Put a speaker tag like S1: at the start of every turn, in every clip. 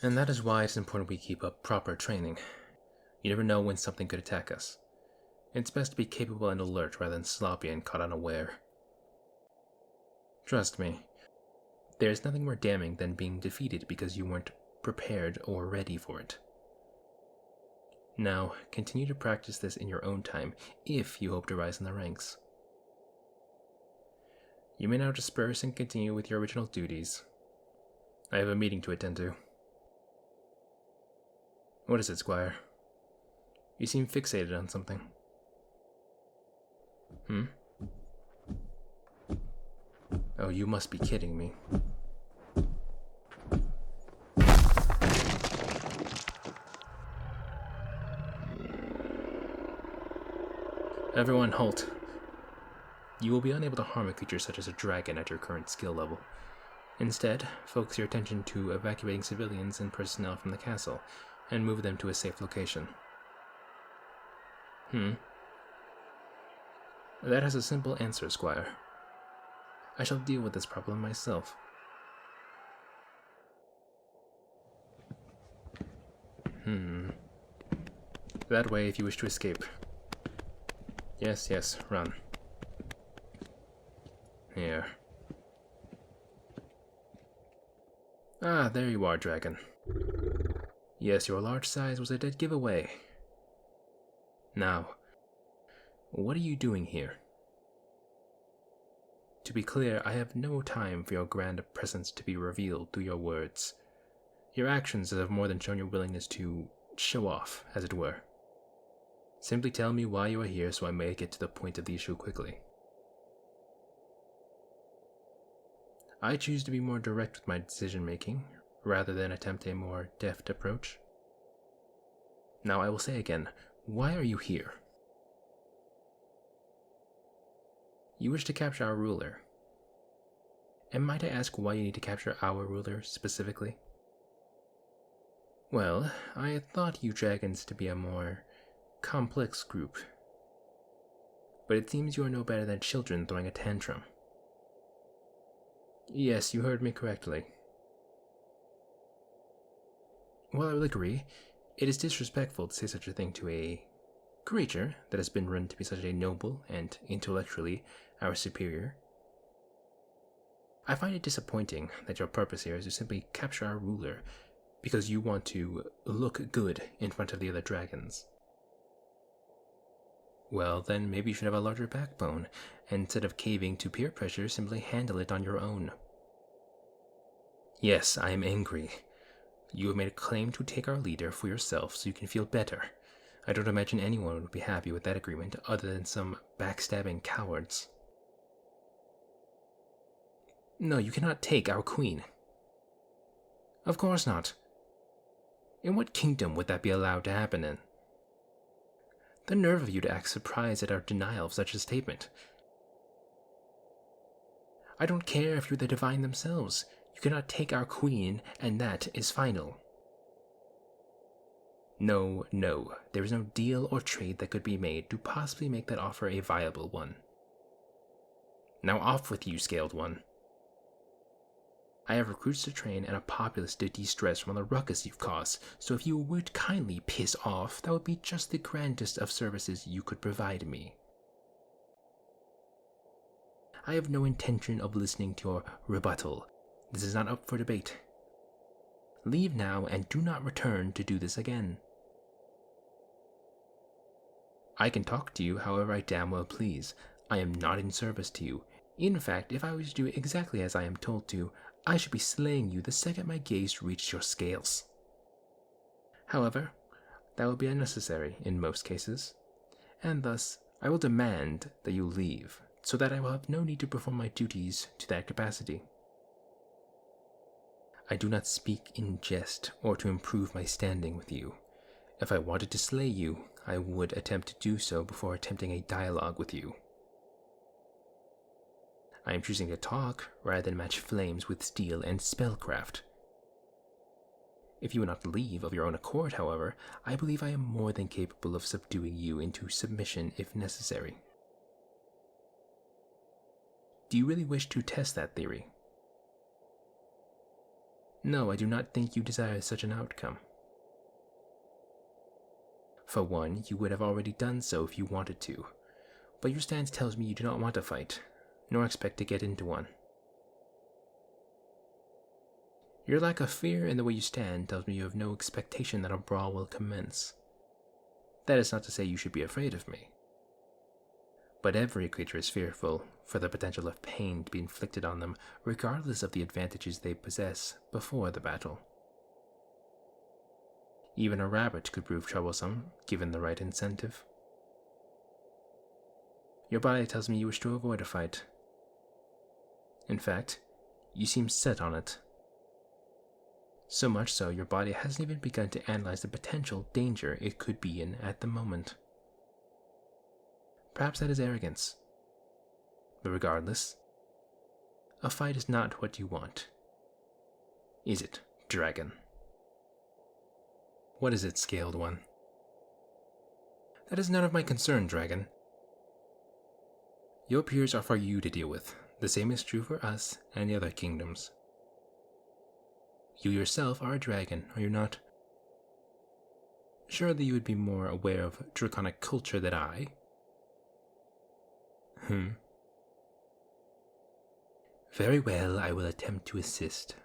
S1: And that is why it's important we keep up proper training. You never know when something could attack us. It's best to be capable and alert rather than sloppy and caught unaware. Trust me, there is nothing more damning than being defeated because you weren't prepared or ready for it. Now, continue to practice this in your own time if you hope to rise in the ranks. You may now disperse and continue with your original duties. I have a meeting to attend to. What is it, Squire? You seem fixated on something. Oh, you must be kidding me. Everyone, halt. You will be unable to harm a creature such as a dragon at your current skill level. Instead, focus your attention to evacuating civilians and personnel from the castle, and move them to a safe location. That has a simple answer, Squire. I shall deal with this problem myself. That way if you wish to escape. Yes, run. Here. Ah, there you are, dragon. Yes, your large size was a dead giveaway. Now, what are you doing here? To be clear, I have no time for your grand presence to be revealed through your words. Your actions have more than shown your willingness to show off, as it were. Simply tell me why you are here so I may get to the point of the issue quickly. I choose to be more direct with my decision-making, rather than attempt a more deft approach. Now I will say again, why are you here? You wish to capture our ruler. And might I ask why you need to capture our ruler specifically? Well, I had thought you dragons to be a more complex group. But it seems you are no better than children throwing a tantrum. Yes, you heard me correctly. Well, I will agree. It is disrespectful to say such a thing to a creature that has been run to be such a noble and intellectually our superior. I find it disappointing that your purpose here is to simply capture our ruler because you want to look good in front of the other dragons. Well, then maybe you should have a larger backbone, and instead of caving to peer pressure, simply handle it on your own. Yes, I am angry. You have made a claim to take our leader for yourself so you can feel better. I don't imagine anyone would be happy with that agreement other than some backstabbing cowards. No, you cannot take our queen. Of course not. In what kingdom would that be allowed to happen in? The nerve of you to act surprised at our denial of such a statement. I don't care if you're the divine themselves. You cannot take our queen, and that is final. No, there is no deal or trade that could be made to possibly make that offer a viable one. Now off with you, Scaled One. I have recruits to train and a populace to de-stress from all the ruckus you've caused, so if you would kindly piss off, that would be just the grandest of services you could provide me. I have no intention of listening to your rebuttal. This is not up for debate. Leave now and do not return to do this again. I can talk to you however I damn well please. I am not in service to you. In fact, if I was to do exactly as I am told to, I should be slaying you the second my gaze reached your scales. However, that will be unnecessary in most cases, and thus I will demand that you leave, so that I will have no need to perform my duties to that capacity. I do not speak in jest or to improve my standing with you. If I wanted to slay you, I would attempt to do so before attempting a dialogue with you. I am choosing to talk rather than match flames with steel and spellcraft. If you would not leave of your own accord, however, I believe I am more than capable of subduing you into submission if necessary. Do you really wish to test that theory? No, I do not think you desire such an outcome. For one, you would have already done so if you wanted to, but your stance tells me you do not want a fight, nor expect to get into one. Your lack of fear in the way you stand tells me you have no expectation that a brawl will commence. That is not to say you should be afraid of me. But every creature is fearful for the potential of pain to be inflicted on them, regardless of the advantages they possess before the battle. Even a rabbit could prove troublesome, given the right incentive. Your body tells me you wish to avoid a fight. In fact, you seem set on it. So much so, your body hasn't even begun to analyze the potential danger it could be in at the moment. Perhaps that is arrogance. But regardless, a fight is not what you want. Is it, dragon? What is it, Scaled One? That is none of my concern, dragon. Your peers are for you to deal with. The same is true for us and the other kingdoms. You yourself are a dragon, are you not? Surely you would be more aware of draconic culture than I. Very well, I will attempt to assist.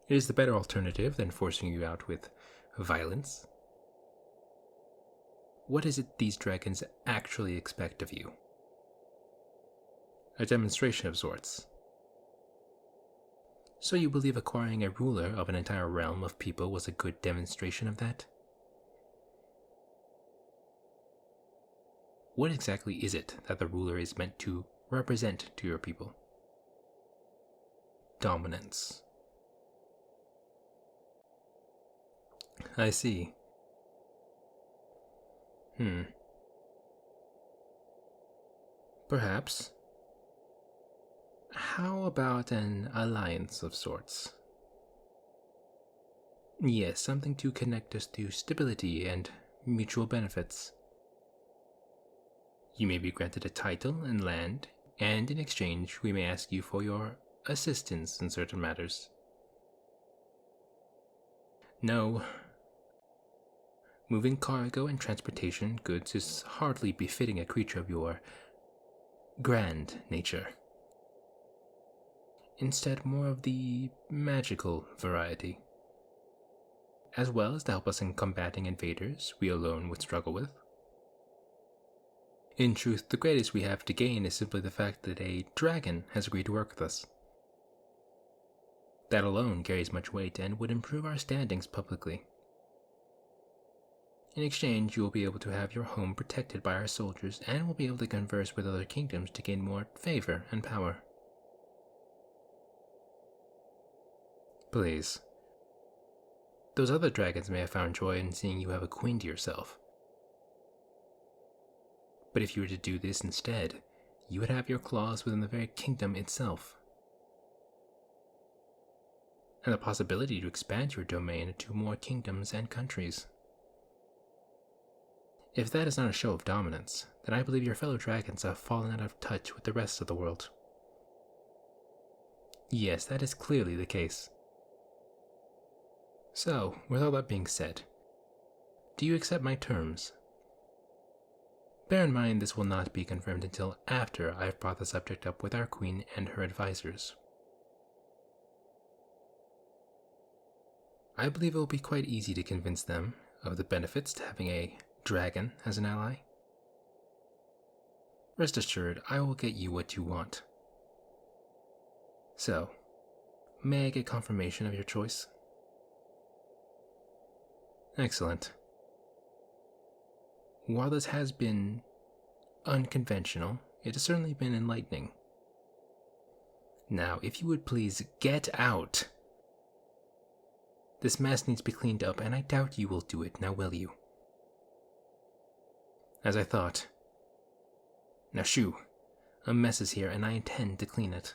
S1: It is the better alternative than forcing you out with violence. What is it these dragons actually expect of you? A demonstration of sorts. So you believe acquiring a ruler of an entire realm of people was a good demonstration of that? What exactly is it that the ruler is meant to represent to your people? Dominance. I see. Perhaps. How about an alliance of sorts? Yes, something to connect us to stability and mutual benefits. You may be granted a title and land, and in exchange we may ask you for your assistance in certain matters. No. Moving cargo and transportation goods is hardly befitting a creature of your grand nature. Instead, more of the magical variety, as well as to help us in combating invaders we alone would struggle with. In truth, the greatest we have to gain is simply the fact that a dragon has agreed to work with us. That alone carries much weight and would improve our standings publicly. In exchange, you will be able to have your home protected by our soldiers and will be able to converse with other kingdoms to gain more favor and power. Please. Those other dragons may have found joy in seeing you have a queen to yourself. But if you were to do this instead, you would have your claws within the very kingdom itself. And the possibility to expand your domain to more kingdoms and countries. If that is not a show of dominance, then I believe your fellow dragons have fallen out of touch with the rest of the world. Yes, that is clearly the case. So, with all that being said, do you accept my terms? Bear in mind this will not be confirmed until after I have brought the subject up with our queen and her advisors. I believe it will be quite easy to convince them of the benefits to having a dragon as an ally. Rest assured, I will get you what you want. So, may I get confirmation of your choice? Excellent. While this has been unconventional, it has certainly been enlightening. Now, if you would please get out. This mess needs to be cleaned up, and I doubt you will do it, now will you? As I thought. Now shoo, a mess is here, and I intend to clean it.